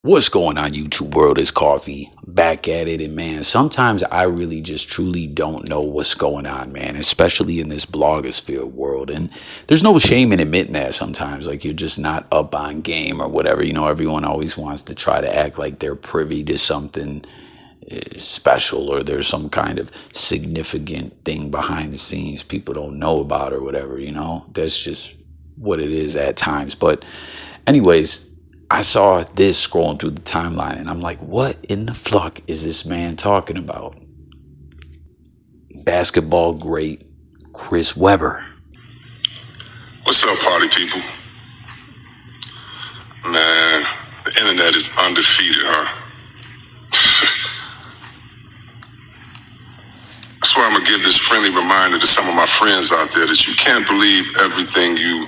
What's going on, YouTube world? It's Coffee back at it. And man, sometimes I really just truly don't know what's going on, man, especially in this blogosphere world. And there's no shame in admitting that sometimes, like you're just not up on game or whatever. You know, everyone always wants to try to act like they're privy to something special, or there's some kind of significant thing behind the scenes people don't know about or whatever. You know, that's just what it is at times. But anyways, I saw this scrolling through the timeline and I'm like, what in the fuck is this man talking about? Basketball great Chris Webber. What's up, party people? Man, the internet is undefeated, huh? That's why I'm gonna give this friendly reminder to some of my friends out there that you can't believe everything you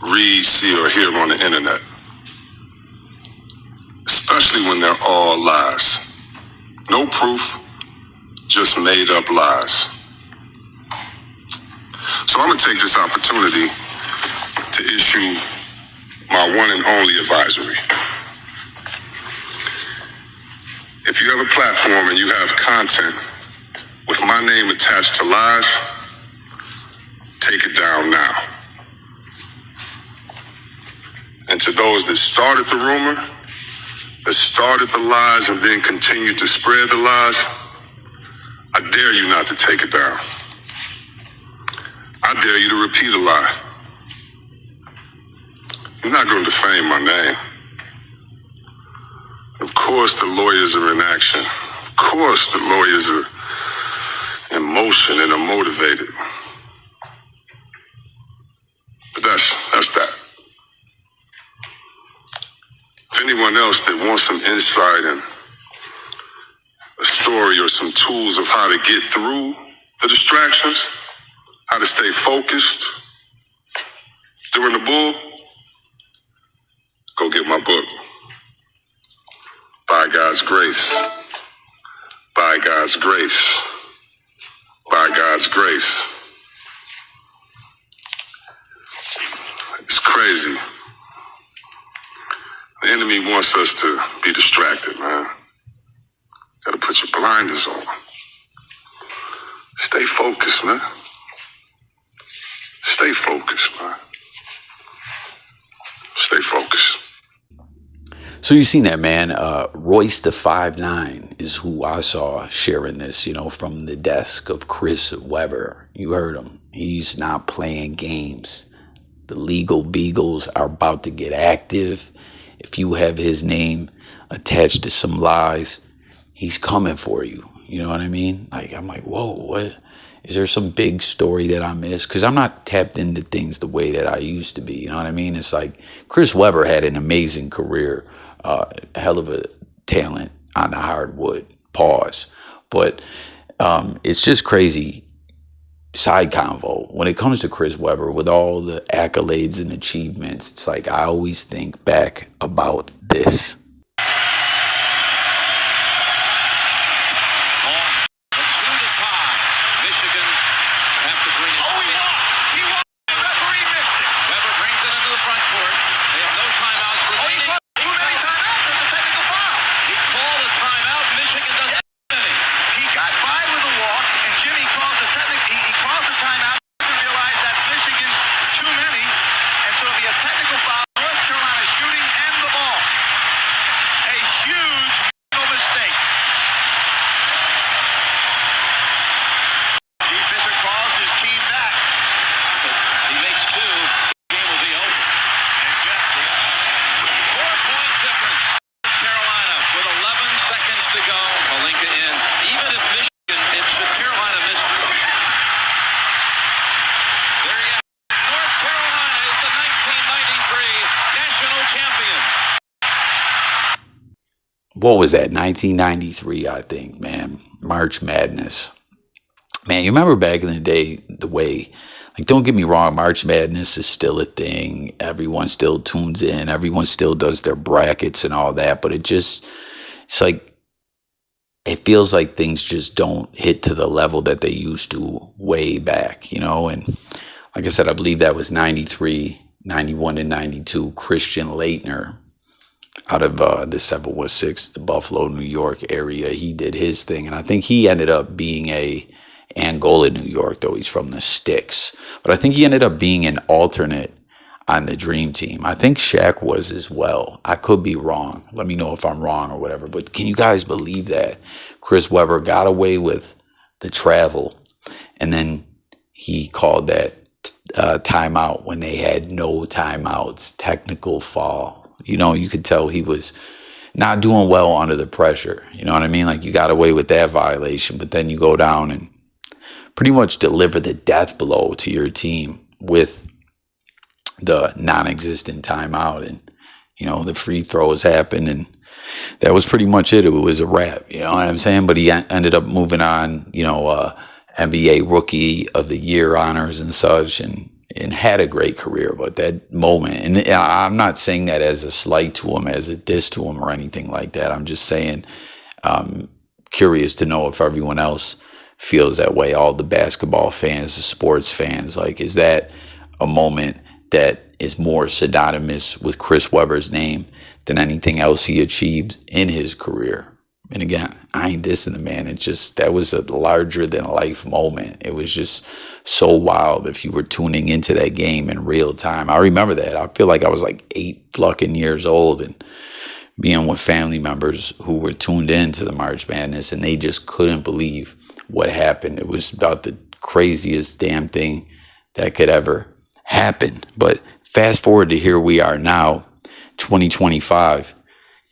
read, see, or hear on the internet. Especially when they're all lies. No proof, just made up lies. So I'm gonna take this opportunity to issue my one and only advisory. If you have a platform and you have content with my name attached to lies, take it down now. And to those that started the rumor, that started the lies and then continued to spread the lies, I dare you not to take it down. I dare you to repeat a lie. You're not going to defame my name. Of course the lawyers are in action. Of course the lawyers are in motion and are motivated. But that's that. If anyone else that wants some insight and a story or some tools of how to get through the distractions, how to stay focused during the bull, go get my book. By God's grace. By God's grace. By God's grace. It's crazy. The enemy wants us to be distracted, man. Gotta put your blinders on. Stay focused, man. Stay focused, man. Stay focused. So you seen that, man. Royce the 5'9" is who I saw sharing this, you know, from the desk of Chris Webber. You heard him. He's not playing games. The legal beagles are about to get active. If you have his name attached to some lies, he's coming for you. You know what I mean? Like, I'm like, whoa, what? Is there some big story that I missed? Because I'm not tapped into things the way that I used to be. You know what I mean? It's like Chris Webber had an amazing career, hell of a talent on the hardwood, pause. But it's just crazy. Side convo, when it comes to Chris Webber, with all the accolades and achievements, it's like I always think back about this. What was that? 1993, I think, man. March Madness. Man, you remember back in the day, the way, like, don't get me wrong, March Madness is still a thing. Everyone still tunes in. Everyone still does their brackets and all that. But it's like, it feels like things just don't hit to the level that they used to way back, you know? And like I said, I believe that was 93, 91 and 92. Christian Laettner out of the 716, the Buffalo, New York area. He did his thing, and I think he ended up being a Angola, New York, though he's from the sticks. But I think he ended up being an alternate on the Dream Team. I think Shaq was as well. I could be wrong. Let me know if I'm wrong or whatever. But can you guys believe that Chris Webber got away with the travel, and then he called that timeout when they had no timeouts, technical foul. You know, you could tell he was not doing well under the pressure. You know what I mean? Like, you got away with that violation, but then you go down and pretty much deliver the death blow to your team with the non-existent timeout, and you know, the free throws happened, and that was pretty much it. It was a wrap. You know what I'm saying? But he ended up moving on. You know, NBA Rookie of the Year honors and such, and had a great career. But that moment, and I'm not saying that as a slight to him, as a diss to him, or anything like that. I'm just saying, curious to know if everyone else feels that way. All the basketball fans, the sports fans, like, is that a moment that is more synonymous with Chris Webber's name than anything else he achieved in his career? And again, I ain't dissing the man. It's just, that was a larger than life moment. It was just so wild if you were tuning into that game in real time. I remember that. I feel like I was like 8 fucking years old and being with family members who were tuned in to the March Madness, and they just couldn't believe what happened. It was about the craziest damn thing that could ever happen. But fast forward to here we are now, 2025.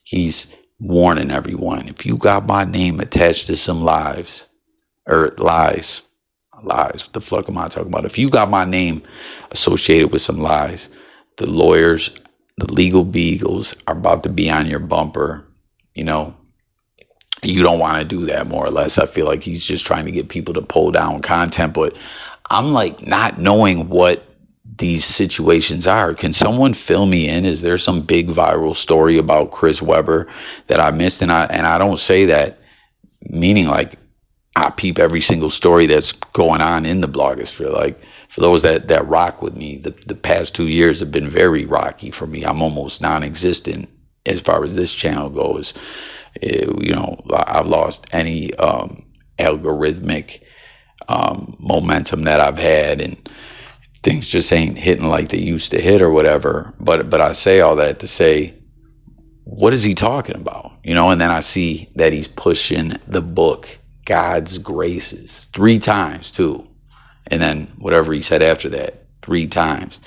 He's warning everyone, if you got my name attached to some lies, what the fuck am I talking about? If you got my name associated with some lies, the lawyers, the legal beagles are about to be on your bumper. You know, you don't want to do that, more or less. I feel like he's just trying to get people to pull down content, but I'm like not knowing what these situations are. Can someone fill me in? Is there some big viral story about Chris Webber that I missed? And I don't say that meaning like I peep every single story that's going on in the blogosphere. Like, for those that rock with me, the past 2 years have been very rocky for me. I'm almost non-existent as far as this channel goes. You know, I've lost any algorithmic momentum that I've had, and things just ain't hitting like they used to hit or whatever. But I say all that to say, what is he talking about? You know, and then I see that he's pushing the book, God's Graces, 3 times too. And then whatever he said after that, 3 times.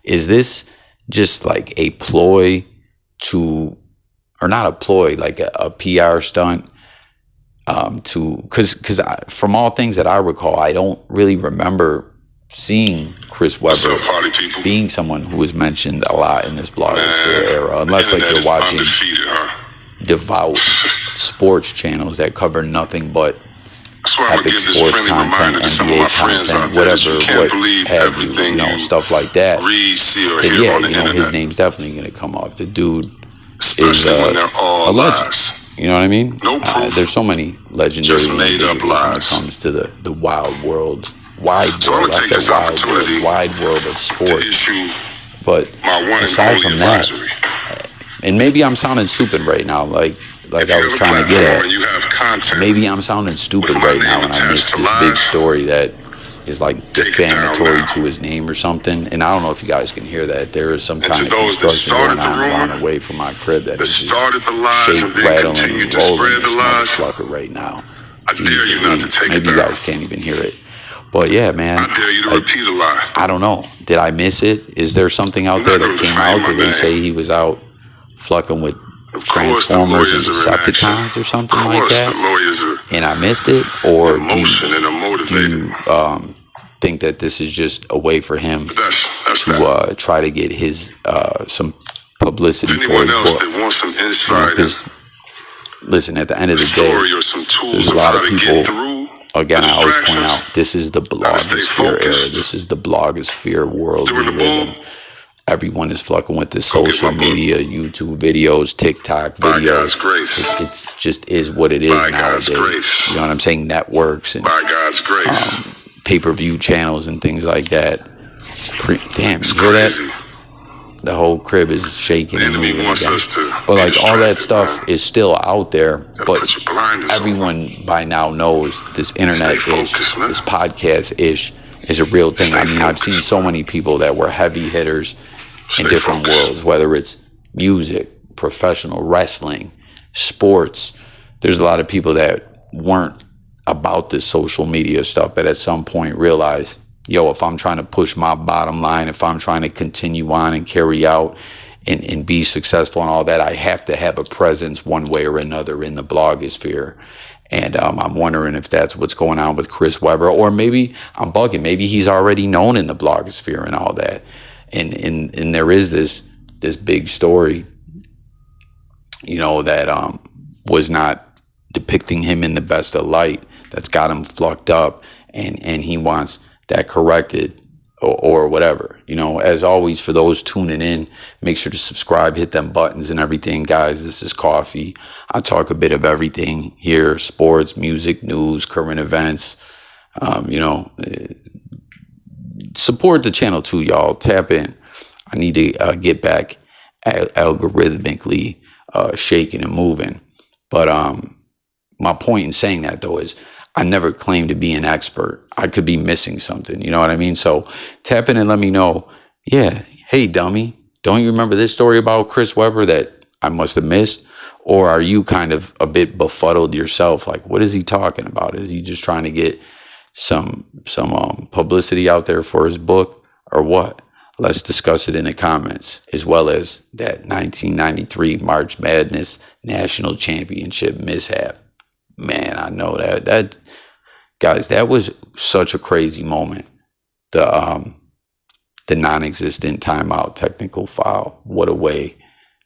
Is this just like a ploy to, or not a ploy, like a PR stunt because from all things that I recall, I don't really remember seeing Chris Webber being someone who was mentioned a lot in this blogosphere era, unless like you're watching devout sports channels that cover nothing but epic sports content, NBA content, whatever, what have you, you know, stuff like that. And yeah, you know, his name's definitely going to come up. The dude is a legend. You know what I mean? There's so many legendary individuals when it comes to the wild world. Wide world, I said wide world of sports. But aside from that, and maybe I'm sounding stupid right now, like I was trying to get at. Maybe I'm sounding stupid right now and I missed this big story that is like defamatory to his name or something. And I don't know if you guys can hear that. There is some kind of construction going on away from my crib that is just shake, rattling, and rolling this motherfucker right now. Maybe you guys can't even hear it. But yeah, man, I dare you to repeat a lie. I don't know. Did I miss it? Is there something out there that came out? Did they say he was out fucking with Transformers and Decepticons or something like that? And I missed it? Or do you think that this is just a way for him to try to get his some publicity for his book? Because, listen, at the end of the day, there's a lot of people. Again, I always point out, this is the blogosphere era. This is the blogosphere world we live in. Everyone is fucking with this social media, YouTube videos, TikTok videos. It's just is what it is nowadays. You know what I'm saying? Networks and pay-per-view channels and things like that. Damn, you hear that? The whole crib is shaking The and enemy moving wants again. us to But be like all that distracted, stuff man. is still out there. Gotta But put your blinders on. everyone by now knows this internet-ish, focused, man. this podcast-ish is a real thing. Stay I mean, I've seen focused, so man. many people that were heavy hitters in Stay different focused. worlds, whether it's music, professional wrestling, sports. There's a lot of people that weren't about this social media stuff, but at some point realized, yo, if I'm trying to push my bottom line, if I'm trying to continue on and carry out and be successful and all that, I have to have a presence one way or another in the blogosphere. And I'm wondering if that's what's going on with Chris Webber, or maybe I'm bugging. Maybe he's already known in the blogosphere and all that. And there is this big story, you know, that was not depicting him in the best of light. That's got him fucked up, and he wants that corrected or whatever. You know, as always, for those tuning in, make sure to subscribe, hit them buttons and everything, guys. This is Coffee. I talk a bit of everything here: sports, music, news, current events. You know, support the channel too, y'all. Tap in. I need to get back algorithmically shaking and moving. But my point in saying that, though, is I never claimed to be an expert. I could be missing something. You know what I mean? So tap in and let me know. Yeah. Hey, dummy. Don't you remember this story about Chris Webber that I must have missed? Or are you kind of a bit befuddled yourself? Like, what is he talking about? Is he just trying to get some publicity out there for his book, or what? Let's discuss it in the comments, as well as that 1993 March Madness National Championship mishap. Man, I know that guys, that was such a crazy moment. The non-existent timeout technical foul. What a way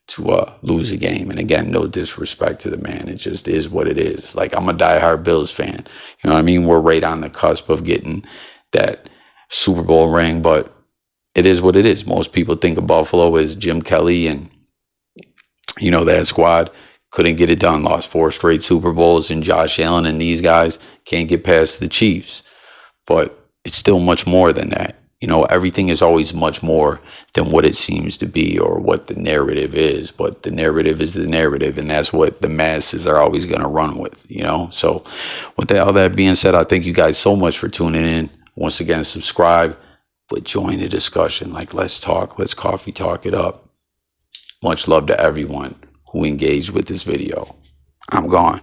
to lose a game. And again, no disrespect to the man. It just is what it is. Like, I'm a diehard Bills fan. You know what I mean? We're right on the cusp of getting that Super Bowl ring, but it is what it is. Most people think of Buffalo as Jim Kelly and, you know, that squad. Couldn't get it done. Lost 4 straight Super Bowls, and Josh Allen and these guys can't get past the Chiefs. But it's still much more than that. You know, everything is always much more than what it seems to be or what the narrative is. But the narrative is the narrative, and that's what the masses are always going to run with, you know. So with all that being said, I thank you guys so much for tuning in. Once again, subscribe, but join the discussion. Like, let's talk. Let's coffee talk it up. Much love to everyone who engaged with this video. I'm gone.